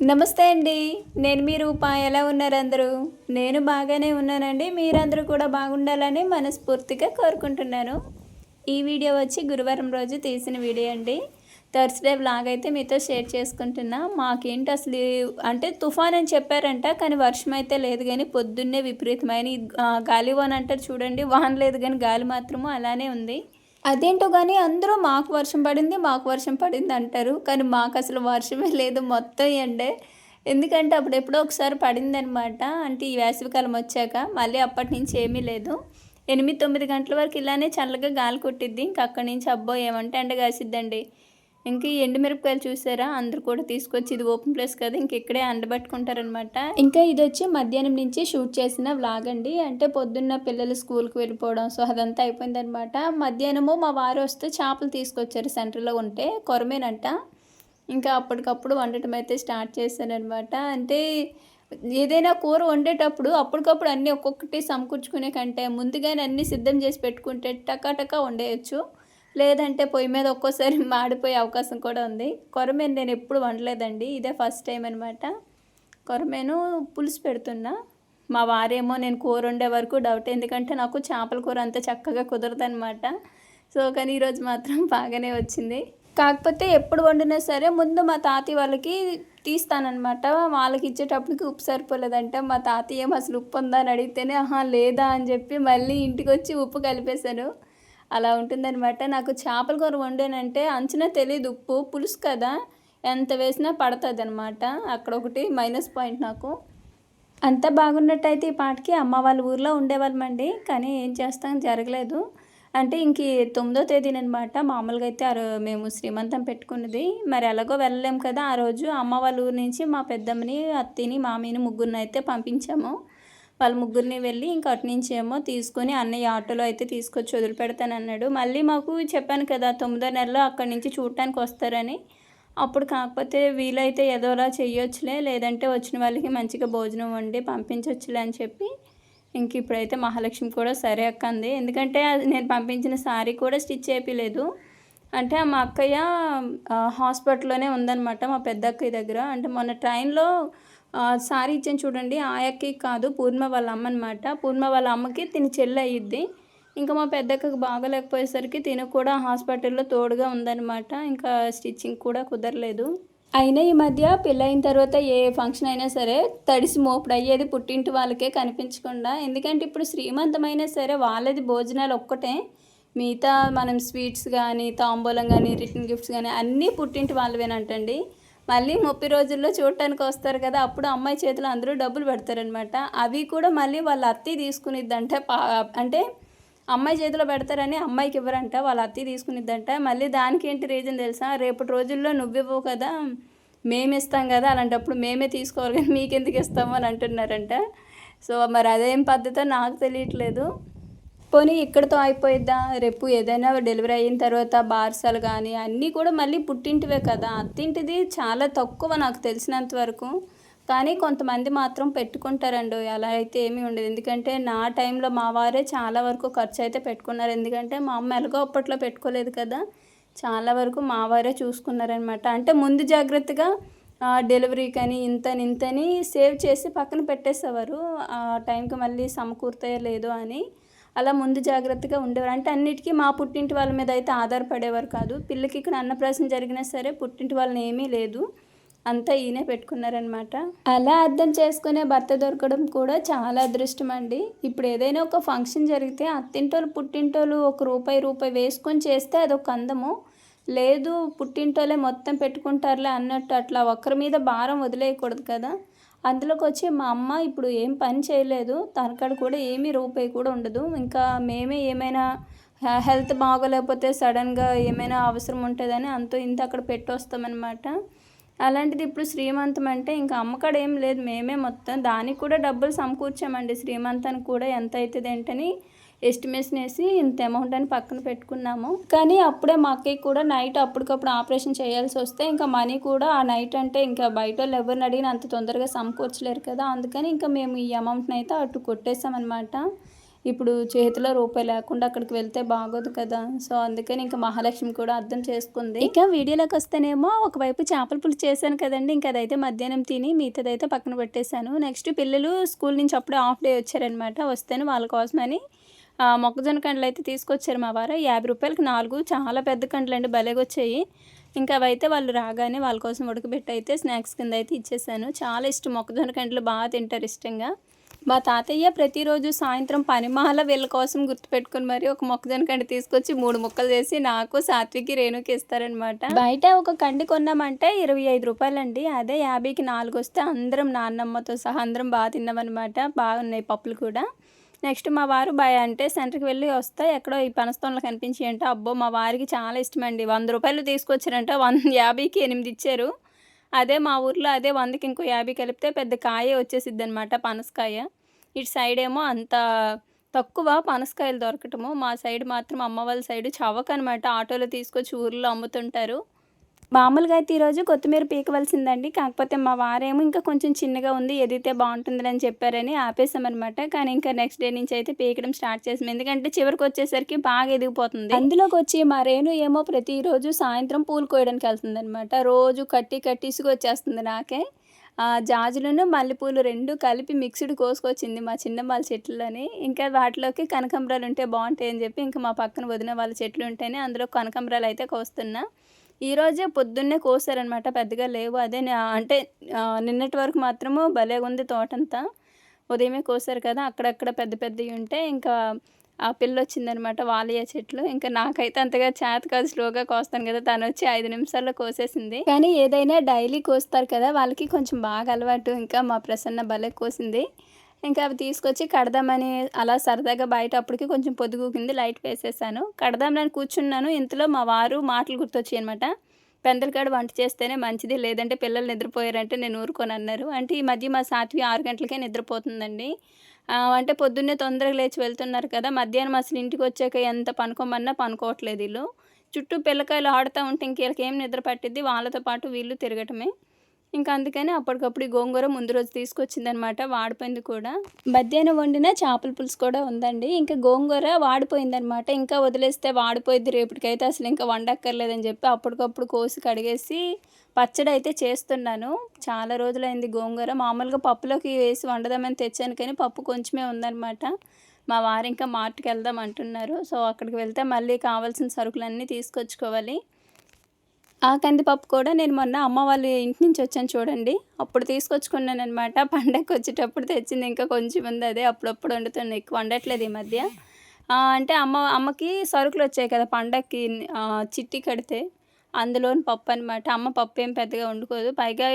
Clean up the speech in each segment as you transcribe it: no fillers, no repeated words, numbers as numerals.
నమస్తే అండి. నేను మీ రూప. ఎలా ఉన్నారు అందరూ? నేను బాగానే ఉన్నానండి. మీరందరూ కూడా బాగుండాలని మనస్ఫూర్తిగా కోరుకుంటున్నాను. ఈ వీడియో వచ్చి గురువారం రోజు తీసిన వీడియో అండి. థర్స్‌డే వ్లాగ్ అయితే మీతో షేర్ చేసుకుంటున్నా. మాకేంటి అసలు అంటే తుఫాన్ అని చెప్పారంట. కానీ వర్షం అయితే లేదు గానీ పొద్దున్నే విపరీతమైన గాలివాన అంటారు చూడండి. వాన లేదు గానీ గాలి మాత్రము అలానే ఉంది. అదేంటో గానీ అందరూ మాకు వర్షం పడింది, మాకు వర్షం పడింది అంటారు. కానీ మాకసలు వర్షమే లేదు. మొత్తం ఎండే. ఎందుకంటే అప్పుడెప్పుడో ఒకసారి పడిందనమాట. అంటే ఈ వేసవికాలం వచ్చాక. మళ్ళీ అప్పటినుంచి ఏమీ లేదు. 8, 9 గంటల వరకు ఇలానే చల్లగా గాలి కొట్టిద్ది. ఇంక అక్కడి నుంచి అబ్బో! ఏమంటే ఎండ కాసిద్దండి. ఇంక ఈ ఎండుమిరపకాయలు చూసారా? అందరూ కూడా తీసుకొచ్చి ఇది ఓపెన్ ప్లేస్ కదా! ఇంక ఇక్కడే ఎండబెట్టుకుంటారనమాట. ఇంకా ఇదొచ్చి మధ్యాహ్నం నుంచి షూట్ చేసిన వ్లాగ్ అండి. అంటే పొద్దున్న పిల్లలు స్కూల్‌కి వెళ్ళిపోవడం. సో, అదంతా అయిపోయిందనమాట. మధ్యాహ్నము మా వారు వస్తే చేపలు తీసుకొచ్చారు సెంటర్‌లో ఉంటే. కొరమేనంట. ఇంకా అప్పటికప్పుడు వండటం అయితే స్టార్ట్ చేశాననమాట. అంటే ఏదైనా కూర వండేటప్పుడు అప్పటికప్పుడు అన్నీ ఒక్కొక్కటి సమకూర్చుకునే కంటే ముందుగానే అన్నీ సిద్ధం చేసి పెట్టుకుంటే టకా వండేయొచ్చు. లేదంటే పొయ్యి మీద ఒక్కోసారి మాడిపోయే అవకాశం కూడా ఉంది. కొరమేను నేను ఎప్పుడు వండలేదండి. ఇదే ఫస్ట్ టైం అనమాట. కొరమేను పులుసు పెడుతున్నా. మా వారేమో నేను కూర వండే వరకు డౌట్. ఎందుకంటే నాకు చేపల కూర అంత చక్కగా కుదరదనమాట. సో, కానీ ఈరోజు మాత్రం బాగానే వచ్చింది. కాకపోతే ఎప్పుడు వండినా సరే ముందు మా తాతయ్య వాళ్ళకి తీస్తాననమాట. వాళ్ళకి ఇచ్చేటప్పటికి ఉప్పు సరిపోలేదంట. మా తాతయ్య ఏమో అసలు ఉప్పు ఉందా అని అడిగితేనే ఆహా లేదా అని చెప్పి మళ్ళీ ఇంటికొచ్చి ఉప్పు కలిపేశాను. అలా ఉంటుందనమాట. నాకు చేపల కూర వండానంటే అంచనా తెలీదు ఉప్పు. పులుసు కదా! ఎంత వేసినా పడతదనమాట. అక్కడొకటి మైనస్ పాయింట్ నాకు. అంతా బాగున్నట్టయితే ఈ పాటికి అమ్మ వాళ్ళ ఊర్లో ఉండేవాళ్ళమండి. కానీ ఏం చేస్తాం జరగలేదు. అంటే ఇంక 9వ తేదీననమాట. మామూలుగా అయితే మేము శ్రీమంతం పెట్టుకున్నది. మరి ఎలాగో వెళ్ళలేము కదా! ఆ రోజు అమ్మ వాళ్ళ ఊరు నుంచి మా పెద్దమ్మని, అత్తయ్యని, మామయ్యని ముగ్గురినైతే పంపించాము. వాళ్ళ ముగ్గురిని వెళ్ళి ఇంక అటునుంచేమో తీసుకొని అన్నయ్య ఆటోలో అయితే తీసుకొచ్చి వదిలిపెడతానన్నాడు. మళ్ళీ మాకు చెప్పాను కదా! 9వ నెలలో అక్కడి నుంచి చూడటానికి వస్తారని. అప్పుడు కాకపోతే వీలైతే ఏదోలా చెయ్యొచ్చులే, లేదంటే వచ్చిన వాళ్ళకి మంచిగా భోజనం వండి పంపించొచ్చులే అని చెప్పి ఇంక ఇప్పుడైతే మహాలక్ష్మి కూడా సరే అక్క అంది. ఎందుకంటే అది నేను పంపించిన శారీ కూడా స్టిచ్ చేపియలేదు. అంటే మా అక్కయ్య హాస్పిటల్‌లోనే ఉందనమాట మా పెద్దక్కయ్య దగ్గర. అంటే మొన్న ట్రైన్‌లో శారీ ఇచ్చాను చూడండి. ఆ అక్కకి కాదు పూర్ణ వాళ్ళ అమ్మనమాట. పూర్ణ వాళ్ళ అమ్మకి తిన చెల్లయ్యిద్ది. ఇంకా మా పెద్దక్కకి బాగోలేకపోయేసరికి తిను కూడా హాస్పిటల్‌లో తోడుగా ఉందనమాట. ఇంకా స్టిచ్చింగ్ కూడా కుదరలేదు. అయినా ఈ మధ్య పెళ్ళయిన తర్వాత ఏ ఫంక్షన్ అయినా సరే తడిసి మోపుడయ్యేది పుట్టింటి వాళ్ళకే కనిపించకుండా. ఎందుకంటే ఇప్పుడు శ్రీమంతమైనా సరే వాళ్ళది భోజనాలు ఒక్కటే. మిగతా మనం స్వీట్స్ గానీ, తాంబూలం గానీ, రిటర్న్ గిఫ్ట్స్ గానీ అన్నీ పుట్టింటి వాళ్ళవేనంటండి. మళ్ళీ 30 రోజుల్లో చూడటానికి వస్తారు కదా! అప్పుడు అమ్మాయి చేతిలో అందరూ డబ్బులు పెడతారనమాట. అవి కూడా మళ్ళీ వాళ్ళ అత్తయ్య తీసుకునిద్దంట. అంటే అమ్మాయి చేతిలో పెడతారని అమ్మాయికి ఇవ్వరంట. వాళ్ళ అత్తయ్య తీసుకునిద్దంట. మళ్ళీ దానికేంటి రీజన్ తెలుసా? రేపటి రోజుల్లో నువ్వివ్వవు కదా! మేమిస్తాం కదా! అలాంటప్పుడు మేమే తీసుకోవాలి కానీ మీకెందుకు ఇస్తాము అని అంటున్నారంట. సో, మరి అదేం పద్ధతో నాకు తెలియట్లేదు. పోనీ ఇక్కడితో అయిపోయిద్దా? రేపు ఏదైనా డెలివరీ అయిన తర్వాత బార్సాలు గానీ అన్నీ కూడా మళ్ళీ పుట్టింటివే కదా! అత్తింటిది చాలా తక్కువ నాకు తెలిసినంత వరకు. కానీ కొంతమంది మాత్రం పెట్టుకుంటారండోయ్! అలా అయితే ఏమీ ఉండదు. ఎందుకంటే నా టైంలో మా వారే చాలా వరకు ఖర్చయితే పెట్టుకున్నారు. ఎందుకంటే మా అమ్మ ఎలాగో అప్పట్లో పెట్టుకోలేదు కదా! చాలా వరకు మా వారే చూసుకున్నారనమాట. అంటే ముందు జాగ్రత్తగా డెలివరీకని ఇంతని సేవ్ చేసి పక్కన పెట్టేసేవారు. ఆ టైంకి మళ్ళీ సమకూరుతాయో లేదో అని. అలా ముందు జాగ్రత్తగా ఉండేవారు. అంటే అన్నిటికీ మా పుట్టింటి వాళ్ళ మీద అయితే ఆధారపడేవారు కాదు. పిల్లకి ఇక్కడ అన్నప్రాసన జరిగినా సరే పుట్టింటి వాళ్ళని ఏమీ లేదు. అంతా ఈయనే పెట్టుకున్నారనమాట. అలా అర్థం చేసుకునే భర్త దొరకడం కూడా చాలా అదృష్టం అండి. ఇప్పుడు ఏదైనా ఒక ఫంక్షన్ జరిగితే అత్తింటోళ్ళు, పుట్టింటోళ్ళు ఒక రూపాయి వేసుకొని చేస్తే అదొక అందము. లేదు పుట్టింటోళ్ళే మొత్తం పెట్టుకుంటారులే అన్నట్టు అట్లా ఒకరి మీద భారం వదిలేయకూడదు కదా! అందులోకొచ్చి మా అమ్మ ఇప్పుడు ఏం పని చేయలేదు. తనకాడ కూడా ఏమీ రూపాయి కూడా ఉండదు. ఇంకా మేమే ఏమైనా హెల్త్ బాగోలేకపోతే సడన్‌గా ఏమైనా అవసరం ఉంటదని అంతో ఇంతో అక్కడ పెట్టొస్తామనమాట. అలాంటిది ఇప్పుడు శ్రీమంతం అంటే ఇంకా అమ్మకాడ ఏం లేదు. మేమే మొత్తం దానికి కూడా డబ్బులు సమకూర్చామండి. శ్రీమంతానికి కూడా ఎంత అయితదేంటని ఎస్టిమేషన్ ఏసి ఇంత అమౌంట్ అని పక్కన పెట్టుకున్నాము. కానీ అప్పుడే మా అక్కయ్యకి కూడా నైట్ అప్పటికప్పుడు ఆపరేషన్ చేయాల్సొస్తే ఇంకా మనీ కూడా ఆ నైట్ అంటే ఇంకా బయటోళ్ళు ఎవరిని అడిగినా అంత తొందరగా సమకూర్చలేరు కదా! అందుకని ఇంకా మేము ఈ అమౌంట్‌నైతే అటు కొట్టేసామనమాట. ఇప్పుడు చేతిలో రూపాయి లేకుండా అక్కడికి వెళ్తే బాగోదు కదా. సో అందుకని ఇంకా మహాలక్ష్మి కూడా అర్థం చేసుకుంది. ఇక వీడియోలోకి వస్తేనేమో ఒకవైపు చేపల పులుసు చేశాను కదండి, ఇంకా అదైతే మధ్యాహ్నం తిని మిగతాదైతే పక్కన పెట్టేశాను. నెక్స్ట్ పిల్లలు స్కూల్ నుంచి అప్పుడే హాఫ్ డే వచ్చారనమాట. వస్తేనే వాళ్ళ కోసమని మొక్కజొన్న కండ్లు అయితే తీసుకొచ్చారు మా వారు. 50 రూపాయలకి 4, చాలా పెద్ద కండ్లు అండి, భలేగా వచ్చాయి. ఇంకా అవైతే వాళ్ళు రాగానే వాళ్ళ కోసం ఉడకబెట్టి అయితే స్నాక్స్ కింద అయితే ఇచ్చేసాను. చాలా ఇష్టం, మొక్కజొన్న కండ్లు బాగా తింటారు ఇష్టంగా. మా తాతయ్య ప్రతిరోజు సాయంత్రం పనిమాల వీళ్ళ కోసం గుర్తుపెట్టుకుని మరి ఒక మొక్కజొన్న కండి తీసుకొచ్చి 3 ముక్కలు చేసి నాకు, సాత్వికి, రేణుకి ఇస్తారనమాట. బయట ఒక కండి కొన్నామంటే 25 రూపాయలండి. అదే 50కి 4 వస్తే అందరం నాన్నమ్మతో సహా అందరం బాగా తిన్నామన్నమాట. బాగున్నాయి పప్పులు కూడా. నెక్స్ట్ మా వారు అంటే సెంటర్కి వెళ్ళి వస్తే ఎక్కడో ఈ పనస్తోన్లు కనిపించి అంటే అబ్బో మా వారికి చాలా ఇష్టమండి. 100 రూపాయలు తీసుకొచ్చారంట, 50కి 8 ఇచ్చారు. అదే మా ఊర్లో అదే 100కి ఇంకో 50 కలిపితే పెద్ద కాయ వచ్చేసిద్ది అనమాట, పనసకాయ. ఇటు సైడ్ ఏమో అంత తక్కువ పనసకాయలు దొరకటము. మా సైడ్ మాత్రం అమ్మ వాళ్ళ సైడ్ చవకనమాట, ఆటోలో తీసుకొచ్చి ఊర్లో అమ్ముతుంటారు. మామూలుగా అయితే ఈరోజు కొత్తిమీర పీకవలసిందండి, కాకపోతే మా వారేమో ఇంకా కొంచెం చిన్నగా ఉంది, ఎదిగితే బాగుంటుంది అని చెప్పారని ఆపేసామన్నమాట. కానీ ఇంకా నెక్స్ట్ డే నుంచి అయితే పీకడం స్టార్ట్ చేసాం, ఎందుకంటే చివరికి వచ్చేసరికి బాగా ఎదిగిపోతుంది. అందులోకి వచ్చి మా రేణు ఏమో ప్రతిరోజు సాయంత్రం పూలు కోయడానికి వెళ్తుంది అనమాట. రోజు కట్టి ఇసుగు వచ్చేస్తుంది నాకే. జాజులను మల్లెపూలు 2 కలిపి మిక్స్డ్ కోసుకొచ్చింది మా చిన్నమ్మాళ్ళ చెట్లలోని. ఇంకా వాటిలోకి కనకాంబరాలు ఉంటే బాగుంటాయని చెప్పి ఇంకా మా పక్కన వదిన వాళ్ళ చెట్లు ఉంటేనే అందులో కనకాంబరాలు అయితే కోస్తున్నా. ఈరోజే పొద్దున్నే కోసారనమాట, పెద్దగా లేవు. అదే అంటే నిన్నటి వరకు మాత్రము భలేగా ఉంది తోటంతా. ఉదయమే కోసారు కదా, అక్కడక్కడ పెద్ద పెద్దవి ఉంటే ఇంకా ఆ పిల్ల వచ్చిందనమాట, వాలియా చెట్లు. ఇంకా నాకైతే అంతగా చేత కాదు, స్లోగా కోస్తాను కదా, తను వచ్చి 5 నిమిషాల్లో కోసేసింది. కానీ ఏదైనా డైలీ కోస్తారు కదా, వాళ్ళకి కొంచెం బాగా అలవాటు. ఇంకా మా ప్రసన్న భలే కోసింది. ఇంకా అవి తీసుకొచ్చి కడదామని అలా సరదాగా బయట అప్పటికి కొంచెం పొద్దుగూకింది, లైట్ వేసేసాను. కడదామని కూర్చున్నాను, ఇంతలో మా వారు మాటలు గుర్తొచ్చాయి అనమాట. పెందలకాడ వంట చేస్తేనే మంచిది, లేదంటే పిల్లలు నిద్రపోయారంటే నేను ఊరుకొని అన్నారు. అంటే ఈ మధ్య మా సాత్వి 6 గంటలకే నిద్రపోతుందండి. అంటే పొద్దున్నే తొందరగా లేచి వెళ్తున్నారు కదా, మధ్యాహ్నం అసలు ఇంటికి వచ్చాక ఎంత పనుకోమన్నా పనుకోవట్లేదు వీళ్ళు. చుట్టూ పిల్లకాయలు ఆడుతూ ఉంటే ఇంక వీళ్ళకి ఏం నిద్ర పట్టిద్ది, వాళ్ళతో పాటు వీళ్ళు తిరగటమే. ఇంకా అందుకని అప్పటికప్పుడు ఈ గోంగూర ముందు రోజు తీసుకొచ్చిందనమాట, వాడిపోయింది కూడా. మధ్యాహ్నం వండిన చేపల పులుసు కూడా ఉందండి. ఇంకా గోంగూర వాడిపోయిందనమాట, ఇంకా వదిలేస్తే వాడిపోయింది రేపటికైతే అసలు ఇంకా వండక్కర్లేదని చెప్పి అప్పటికప్పుడు కోసి కడిగేసి పచ్చడి అయితే చేస్తున్నాను. చాలా రోజులైంది గోంగూర. మామూలుగా పప్పులోకి వేసి వండదామని తెచ్చాను కానీ పప్పు కొంచెమే ఉందనమాట. మా వారు ఇంకా మార్ట్కి వెళ్దాం అంటున్నారు. సో అక్కడికి వెళ్తే మళ్ళీ కావాల్సిన సరుకులన్నీ తీసుకొచ్చుకోవాలి. ఆ కందిపప్పు కూడా నేను మొన్న అమ్మ వాళ్ళ ఇంటి నుంచి వచ్చాను చూడండి, అప్పుడు తీసుకొచ్చుకున్నానమాట. పండగకి వచ్చేటప్పుడు తెచ్చింది, ఇంకా కొంచెం ఉంది, అదే అప్పుడప్పుడు వండుతాను, ఎక్కువ వండట్లేదు ఈ మధ్య. అంటే అమ్మకి సరుకులు వచ్చాయి కదా పండగకి, చిట్టి కడితే అందులోని పప్పు అనమాట. అమ్మ పప్పు ఏం పెద్దగా వండుకోదు, పైగా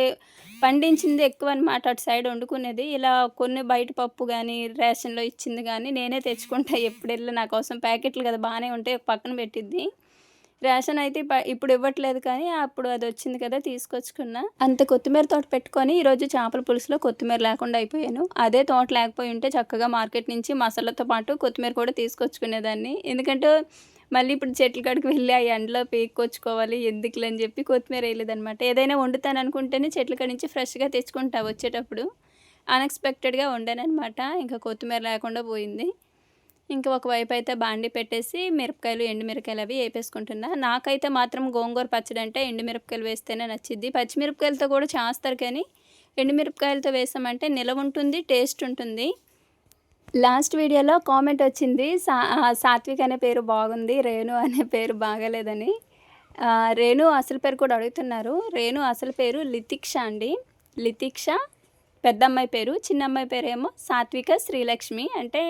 పండించింది ఎక్కువ అనమాట అటు సైడ్ వండుకునేది. ఇలా కొన్ని బయట పప్పు కానీ రేషన్లో ఇచ్చింది కానీ నేనే తెచ్చుకుంటా ఎప్పుడు వెళ్ళి, నా కోసం ప్యాకెట్లు కదా బాగానే ఉంటాయి, పక్కన పెట్టిద్ది. రేషన్ అయితే ఇప్పుడు ఇవ్వట్లేదు కానీ అప్పుడు అది వచ్చింది కదా తీసుకొచ్చుకున్నా. అంత కొత్తిమీర తోట పెట్టుకొని ఈరోజు చేపల పులుసులో కొత్తిమీర లేకుండా అయిపోయాను. అదే తోట లేకపోయి ఉంటే చక్కగా మార్కెట్ నుంచి మసాలాతో పాటు కొత్తిమీర కూడా తీసుకొచ్చుకునేదాన్ని. ఎందుకంటే మళ్ళీ ఇప్పుడు చెట్ల కాడికి వెళ్ళి ఆ ఎండలో పీక్కొచ్చుకోవాలి ఎందుకులే అని చెప్పి కొత్తిమీర వేయలేదనమాట. ఏదైనా వండుతాను అనుకుంటేనే చెట్ల కాడి నుంచి ఫ్రెష్గా తెచ్చుకుంటా వచ్చేటప్పుడు. అన్ఎక్స్పెక్టెడ్గా వండానమాట, ఇంకా కొత్తిమీర లేకుండా పోయింది. ఇంకా ఒకవైపు అయితే బాండి పెట్టేసి మిరపకాయలు, ఎండుమిరపకాయలు అవి వేపేసుకుంటున్నా. నాకైతే మాత్రం గోంగూర పచ్చడి అంటే ఎండుమిరపకాయలు వేస్తేనే నచ్చిద్ది. పచ్చిమిరపకాయలతో కూడా చేస్తారు కానీ ఎండుమిరపకాయలతో వేసామంటే నిలవ ఉంటుంది, టేస్ట్ ఉంటుంది. లాస్ట్ వీడియోలో కామెంట్ వచ్చింది, సాత్విక్ అనే పేరు బాగుంది, రేణు అనే పేరు బాగాలేదని. రేణు అసలు పేరు కూడా అడుగుతున్నారు. రేణు అసలు పేరు లితిక్ష అండి. లితిక్ష పెద్ద అమ్మాయి పేరు, చిన్న అమ్మాయి పేరు ఏమో సాత్విక శ్రీలక్ష్మి. అంటే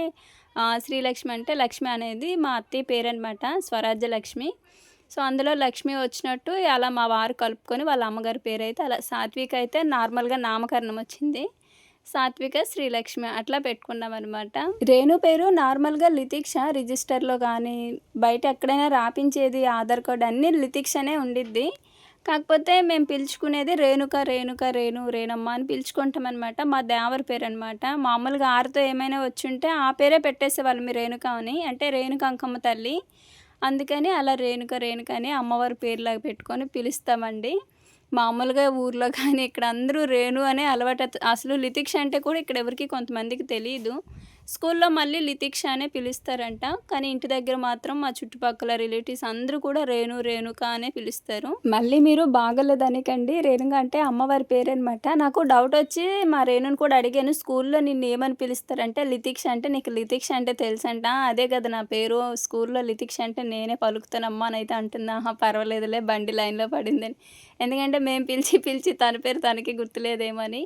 శ్రీలక్ష్మి అంటే లక్ష్మి అనేది మా అత్తయ్య పేరు అనమాట, స్వరాజ్య లక్ష్మి. సో అందులో లక్ష్మి వచ్చినట్టు అలా మా వారు కలుపుకొని వాళ్ళ అమ్మగారి పేరు అయితే అలా సాత్విక అయితే నార్మల్గా నామకరణం వచ్చింది, సాత్విక శ్రీలక్ష్మి అట్లా పెట్టుకున్నాం అనమాట. రేణు పేరు నార్మల్గా లితిక్ష, రిజిస్టర్లో కానీ బయట ఎక్కడైనా రాపించేది ఆధార్ కార్డు అన్నీ లితిక్షనే ఉండిద్ది. కాకపోతే మేము పిలుచుకునేది రేణుక, రేణమ్మ అని పిలుచుకుంటాం అనమాట. మా దేవర పేరు అనమాట. మామూలుగా ఆరుతో ఏమైనా వచ్చుంటే ఆ పేరే పెట్టేసేవాళ్ళు మీ రేణుక అని, అంటే రేణుక అంకమ్మ తల్లి, అందుకని అలా రేణుక అని అమ్మవారి పేరులాగా పెట్టుకొని పిలుస్తామండి. మామూలుగా ఊర్లో కానీ ఇక్కడ అందరూ రేణు అనే అలవాటు. అసలు లితిక్ష అంటే కూడా ఇక్కడ ఎవరికి కొంతమందికి తెలియదు. స్కూల్లో మళ్ళీ లితిక్ష అనే పిలుస్తారంట. కానీ ఇంటి దగ్గర మాత్రం మా చుట్టుపక్కల రిలేటివ్స్ అందరూ కూడా రేణుక అనే పిలుస్తారు. మళ్ళీ మీరు బాగోలేదనకండి, రేణుక అంటే అమ్మవారి పేరనమాట. నాకు డౌట్ వచ్చి మా రేణుని కూడా అడిగాను, స్కూల్లో నిన్ను ఏమని పిలుస్తారంటే లితిక్ష అంటే, నీకు లితిక్ష అంటే తెలుసంట, అదే కదా నా పేరు, స్కూల్లో లితిక్ష అంటే నేనే పలుకుతానమ్మా అని అయితే అంటుందా. పర్వాలేదులే బండి లైన్లో పడిందని. ఎందుకంటే మేము పిలిచి తన పేరు తనకి గుర్తులేదేమని.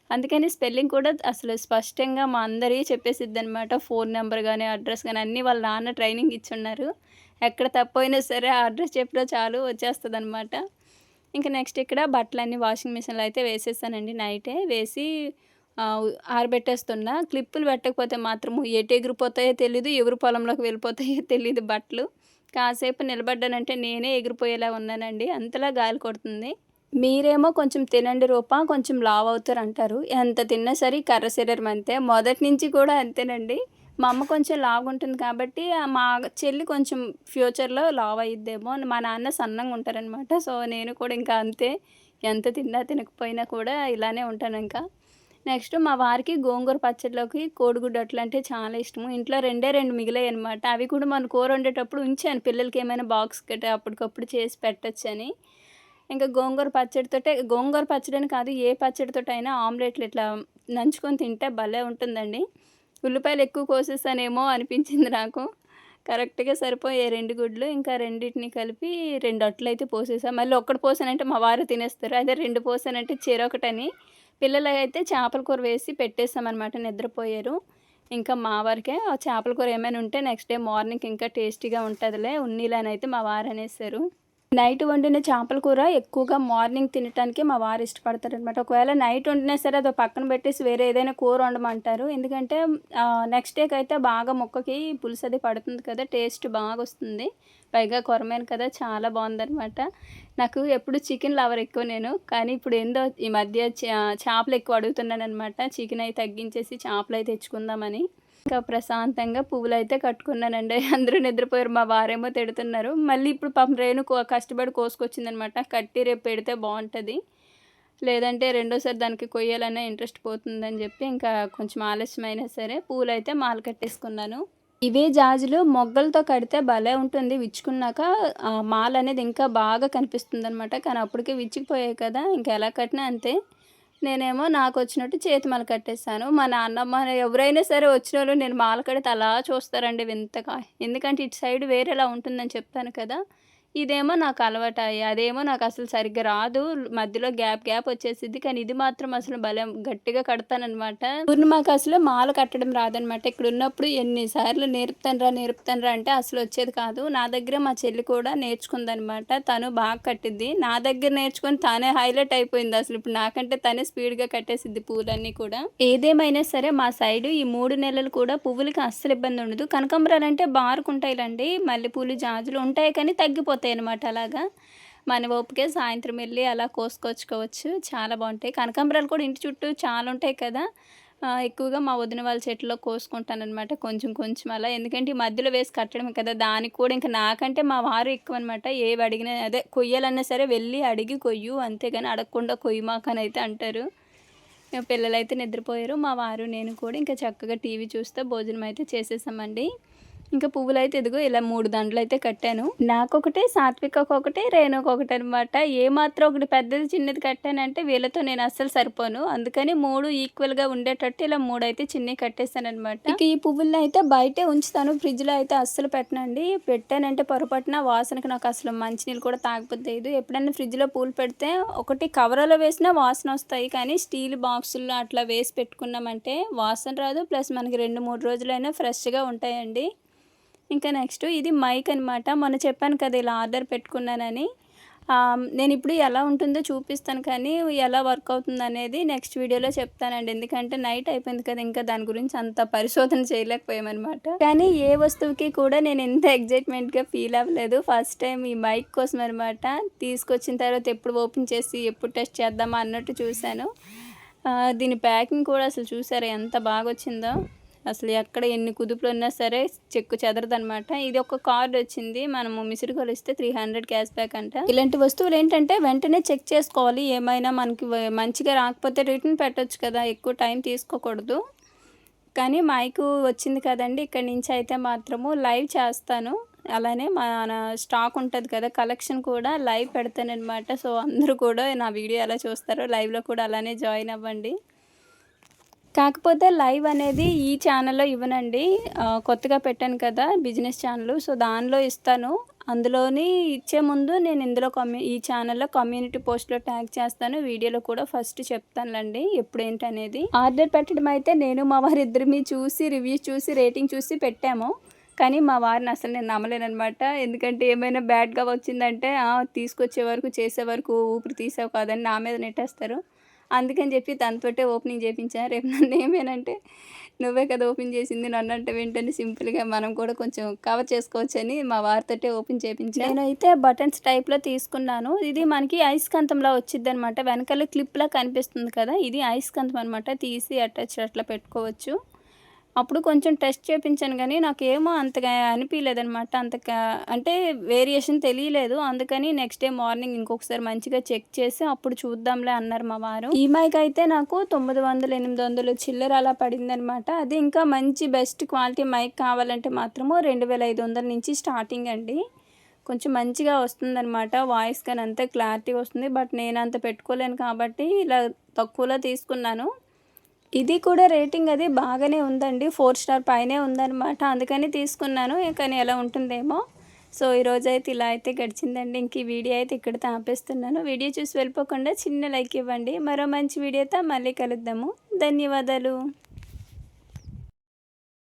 అందుకని స్పెల్లింగ్ కూడా అసలు స్పష్టంగా మా అందరికీ చెప్పేసిద్దనమాట. ఫోన్ నెంబర్ కానీ అడ్రస్ కానీ అన్నీ వాళ్ళ నాన్న ట్రైనింగ్ ఇచ్చున్నారు. ఎక్కడ తప్పైనా సరే ఆ అడ్రస్ చెప్పినా చాలు వచ్చేస్తుందనమాట. ఇంకా నెక్స్ట్ ఇక్కడ బట్టలన్నీ వాషింగ్ మిషన్లో అయితే వేసేసానండి. నైటే వేసి ఆరబెట్టేస్తున్నా. క్లిప్పులు పెట్టకపోతే మాత్రము ఎటు ఎగిరిపోతాయో తెలీదు, ఎవరు పొలంలోకి వెళ్ళిపోతాయో తెలీదు బట్టలు. కాసేపు నిలబడ్డానంటే నేనే ఎగిరిపోయేలా ఉన్నానండి, అంతలా గాలి కొడుతుంది. మీరేమో కొంచెం తినండి రూపా, కొంచెం లావు అవుతారు అంటారు. ఎంత తిన్నా సరే కర్ర శరీరం అంతే, మొదటి నుంచి కూడా అంతేనండి. మా అమ్మ కొంచెం లావుగా ఉంటుంది కాబట్టి మా చెల్లి కొంచెం ఫ్యూచర్లో లావు అయ్యిద్దేమో, మా నాన్న సన్నంగా ఉంటారనమాట. సో నేను కూడా ఇంకా అంతే, ఎంత తిన్నా తినకపోయినా కూడా ఇలానే ఉంటాను ఇంకా. నెక్స్ట్ మా వారికి గోంగూర పచ్చడిలోకి కోడిగుడ్డు అట్లు అంటే చాలా ఇష్టము. ఇంట్లో 2 మిగిలాయి అనమాట. అవి కూడా మన కూర వండేటప్పుడు ఉంచాను, పిల్లలకి ఏమైనా బాక్స్ గట్ట అప్పటికప్పుడు చేసి పెట్టచ్చని. ఇంకా గోంగూర పచ్చడి అని కాదు, ఏ పచ్చడితోటైనా ఆమ్లెట్లు ఇట్లా నంచుకొని తింటే భలే ఉంటుందండి. ఉల్లిపాయలు ఎక్కువ కోసేసానేమో అనిపించింది నాకు. కరెక్ట్గా సరిపోయే 2 గుడ్లు, ఇంకా రెండింటిని కలిపి 2 అట్లయితే పోసేసా. మళ్ళీ ఒక్కటి పోసానంటే మా వారు తినేస్తారు, అదే 2 పోసానంటే చెరొకటని. పిల్లలైతే చేపల కూర వేసి పెట్టేసామన్నమాట, నిద్రపోయారు. ఇంకా మా వారికే ఆ చేపల కూర ఏమైనా ఉంటే నెక్స్ట్ డే మార్నింగ్ ఇంకా టేస్టీగా ఉంటుందిలే ఉన్నీలని అయితే మా వారు అనేసారు. నైట్ వండిన చేపల కూర ఎక్కువగా మార్నింగ్ తినటానికి మా వారు ఇష్టపడతారనమాట. ఒకవేళ నైట్ వండినా సరే అది పక్కన పెట్టేసి వేరే ఏదైనా కూర వండమంటారు. ఎందుకంటే నెక్స్ట్ డేకి అయితే బాగా ముక్కకి పులుసు అది పడుతుంది కదా, టేస్ట్ బాగా వస్తుంది. పైగా కొరమేను కదా, చాలా బాగుందనమాట. నాకు ఎప్పుడు చికెన్ లవర్ ఎక్కువ నేను, కానీ ఇప్పుడు ఏందో ఈ మధ్య చేపలు ఎక్కువ అడుగుతున్నాను అనమాట. చికెన్ అయితే తగ్గించేసి చేపలు అయితే తెచ్చుకుందామని ఇంకా ప్రశాంతంగా పువ్వులైతే కట్టుకున్నానండి. అందరూ నిద్రపోయారు, మా వారేమో తిడుతున్నారు. మళ్ళీ ఇప్పుడు పాపం రేణు కష్టపడి కోసుకొచ్చిందనమాట. కట్టి రేపు పెడితే బాగుంటుంది, లేదంటే రెండోసారి దానికి కొయ్యాలనే ఇంట్రెస్ట్ పోతుందని చెప్పి ఇంకా కొంచెం ఆలస్యమైనా సరే పూలైతే మాల కట్టేసుకున్నాను. ఇవే జాజులు మొగ్గలతో కడితే భలే ఉంటుంది, విచ్చుకున్నాక మాల అనేది ఇంకా బాగా కనిపిస్తుంది అనమాట. కానీ అప్పటికే విచ్చిపోయాయి కదా, ఇంకా ఎలా కట్టినా అంతే. నేనేమో నాకు వచ్చినట్టు చేతి మాల కట్టేసాను. మా నాన్నమ్మ ఎవరైనా సరే వచ్చినోళ్ళు నేను మాల కడితే అలా చూస్తారండి వింతగా. ఎందుకంటే ఇటు సైడ్ వేరేలా ఉంటుందని చెప్పాను కదా, ఇదేమో నాకు అలవాటయ్యి, అదేమో నాకు అసలు సరిగ్గా రాదు, మధ్యలో గ్యాప్ వచ్చేసిద్ది. కానీ ఇది మాత్రం అసలు భలే గట్టిగా కడతాననమాట. పూర్ణిమకి అసలు మాల కట్టడం రాదనమాట. ఇక్కడ ఉన్నప్పుడు ఎన్నిసార్లు నేర్పుతానరా అంటే అసలు వచ్చేది కాదు. నా దగ్గర మా చెల్లి కూడా నేర్చుకుందనమాట, తను బాగా కట్టిద్ది. నా దగ్గర నేర్చుకొని తానే హైలైట్ అయిపోయింది అసలు. ఇప్పుడు నాకంటే తనే స్పీడ్గా కట్టేసిద్ది పూలన్నీ కూడా. ఏదేమైనా సరే మా సైడు ఈ 3 నెలలు కూడా పువ్వులకి అస్సలు ఇబ్బంది ఉండదు. కనకాంబరాలు అంటే బారుకుంటాయిలండి, మల్లెపూలు జాజులు ఉంటాయి కానీ తగ్గిపోతాయి అనమాట. అలాగా మన ఓపికే సాయంత్రం వెళ్ళి అలా కోసుకొచ్చుకోవచ్చు, చాలా బాగుంటాయి. కనకాంబరాలు కూడా ఇంటి చుట్టూ చాలా ఉంటాయి కదా, ఎక్కువగా మా వదిన వాళ్ళ చెట్లో కోసుకుంటానమాట కొంచెం అలా. ఎందుకంటే ఈ మధ్యలో వేసి కట్టడమే కదా, దానికి కూడా ఇంకా నాకంటే మా వారు ఎక్కువ అనమాట. ఏవి అడిగినా అదే కొయ్యాలన్నా సరే వెళ్ళి అడిగి కొయ్యు, అంతేగాని అడగకుండా కొయ్యమాకని అయితే అంటారు. పిల్లలైతే నిద్రపోయారు, మా వారు నేను కూడా ఇంకా చక్కగా టీవీ చూస్తూ భోజనం అయితే చేసేసామండి. ఇంకా పువ్వులైతే ఇదిగో ఇలా 3 దండలు అయితే కట్టాను. నాకొకటి, సాత్వికకు ఒకటి, రేణుకు ఒకటి అనమాట. ఏమాత్రం ఒకటి పెద్దది చిన్నది కట్టానంటే వీళ్ళతో నేను అస్సలు సరిపోను. అందుకని 3 ఈక్వల్గా ఉండేటట్టు ఇలా 3 అయితే చిన్నవి కట్టేస్తాను అనమాట. ఇక ఈ పువ్వులను అయితే బయటే ఉంచుతాను, ఫ్రిడ్జ్లో అయితే అస్సలు పెట్టనండి. పెట్టానంటే పొరపాటున వాసనకు నాకు అసలు మంచినీళ్ళు కూడా తాగకపోతేదు. ఎప్పుడైనా ఫ్రిడ్జ్లో పూలు పెడితే ఒకటి కవర్లో వేసినా వాసన వస్తాయి, కానీ స్టీల్ బాక్సుల్లో అట్లా వేసి పెట్టుకున్నామంటే వాసన రాదు, ప్లస్ మనకి 2-3 రోజులైనా ఫ్రెష్గా ఉంటాయండి. ఇంకా నెక్స్ట్ ఇది మైక్ అనమాట. మొన్న చెప్పాను కదా ఇలా ఆర్డర్ పెట్టుకున్నానని. నేను ఇప్పుడు ఎలా ఉంటుందో చూపిస్తాను, కానీ ఎలా వర్క్ అవుతుంది అనేది నెక్స్ట్ వీడియోలో చెప్తానండి. ఎందుకంటే నైట్ అయిపోయింది కదా, ఇంకా దాని గురించి అంత పరిశోధన చేయలేకపోయామన్నమాట. కానీ ఏ వస్తువుకి కూడా నేను ఎంత ఎగ్జైట్మెంట్గా ఫీల్ అవ్వలేదు ఫస్ట్ టైం ఈ మైక్ కోసం అనమాట. తీసుకొచ్చిన తర్వాత ఎప్పుడు ఓపెన్ చేసి ఎప్పుడు టెస్ట్ చేద్దామా అన్నట్టు చూశాను. దీని ప్యాకింగ్ కూడా అసలు చూసారా ఎంత బాగా వచ్చిందో. అసలు ఎక్కడ ఎన్ని కుదుపులు ఉన్నా సరే చెక్కు చెదరదనమాట. ఇది ఒక కార్డ్ వచ్చింది, మనము మిస్డ్ కాల్ ఇస్తే 300 క్యాష్ బ్యాక్ అంట. ఇలాంటి వస్తువులు ఏంటంటే వెంటనే చెక్ చేసుకోవాలి, ఏమైనా మనకి మంచిగా రాకపోతే రిటర్న్ పెట్టొచ్చు కదా, ఎక్కువ టైం తీసుకోకూడదు. కానీ మైకు వచ్చింది కదండి, ఇక్కడి నుంచి అయితే మాత్రము లైవ్ చేస్తాను. అలానే మన స్టాక్ ఉంటుంది కదా, కలెక్షన్ కూడా లైవ్ పెడతాననమాట. సో అందరూ కూడా నా వీడియో ఎలా చూస్తారో లైవ్లో కూడా అలానే జాయిన్ అవ్వండి. కాకపోతే లైవ్ అనేది ఈ ఛానల్లో ఇవ్వనండి. కొత్తగా పెట్టాను కదా బిజినెస్ ఛానల్, సో దానిలో ఇస్తాను. అందులోని ఇచ్చే ముందు నేను ఇందులో ఈ ఛానల్లో కమ్యూనిటీ పోస్ట్లో ట్యాగ్ చేస్తాను. వీడియోలో కూడా ఫస్ట్ చెప్తానులేండి ఎప్పుడు ఏంటనేది. ఆర్డర్ పెట్టడం అయితే నేను మా వారిద్దరిని చూసి రివ్యూస్ చూసి రేటింగ్ చూసి పెట్టాము. కానీ మా వారిని అసలు నేను నమ్మలేనమాట. ఎందుకంటే ఏమైనా బ్యాడ్గా వచ్చిందంటే తీసుకొచ్చే వరకు చేసే వరకు ఊపిరి తీసావు కాదని నా మీద నెట్టేస్తారు. అందుకని చెప్పి తనతోటే ఓపెనింగ్ చేయించాను. రేపు నన్ను ఏమేనంటే నువ్వే కదా ఓపెన్ చేసింది, నన్ను అంటే వెంటనే సింపుల్గా మనం కూడా కొంచెం కవర్ చేసుకోవచ్చని మా వారితోటే ఓపెన్ చేయించాను. నేనైతే బటన్స్ టైప్లో తీసుకున్నాను. ఇది మనకి అయస్కాంతంలా వచ్చింది అనమాట. వెనకాల క్లిప్లా కనిపిస్తుంది కదా, ఇది అయస్కాంతం అనమాట. తీసి అట్లా పెట్టుకోవచ్చు. అప్పుడు కొంచెం టెస్ట్ చేయించాను కానీ నాకేమో అంతగా అనిపించలేదనమాట. అంటే వేరియేషన్ తెలియలేదు. అందుకని నెక్స్ట్ డే మార్నింగ్ ఇంకొకసారి మంచిగా చెక్ చేసి అప్పుడు చూద్దాంలే అన్నారు మా వారు. ఈ మైక్ అయితే నాకు 900, 800 చిల్లర అలా పడిందనమాట. అది ఇంకా మంచి బెస్ట్ క్వాలిటీ మైక్ కావాలంటే మాత్రము 2500 నుంచి స్టార్టింగ్ అండి. కొంచెం మంచిగా వస్తుందనమాట, వాయిస్ కానీ అంతే క్లారిటీ వస్తుంది. బట్ నేను అంత పెట్టుకోలేను కాబట్టి ఇలా తక్కువలో తీసుకున్నాను. ఇది కూడా రేటింగ్ అది బాగానే ఉందండి, 4 స్టార్ పైనే ఉందన్నమాట. అందుకని తీసుకున్నాను. కానీ ఎలా ఉంటుందేమో. సో ఈరోజైతే ఇలా అయితే గడిచిందండి. ఇంక ఈ వీడియో అయితే ఇక్కడితో ఆపేస్తున్నాను. వీడియో చూసి వెళ్ళిపోకుండా చిన్న లైక్ ఇవ్వండి. మరో మంచి వీడియోతో మళ్ళీ కలుద్దాము. ధన్యవాదాలు.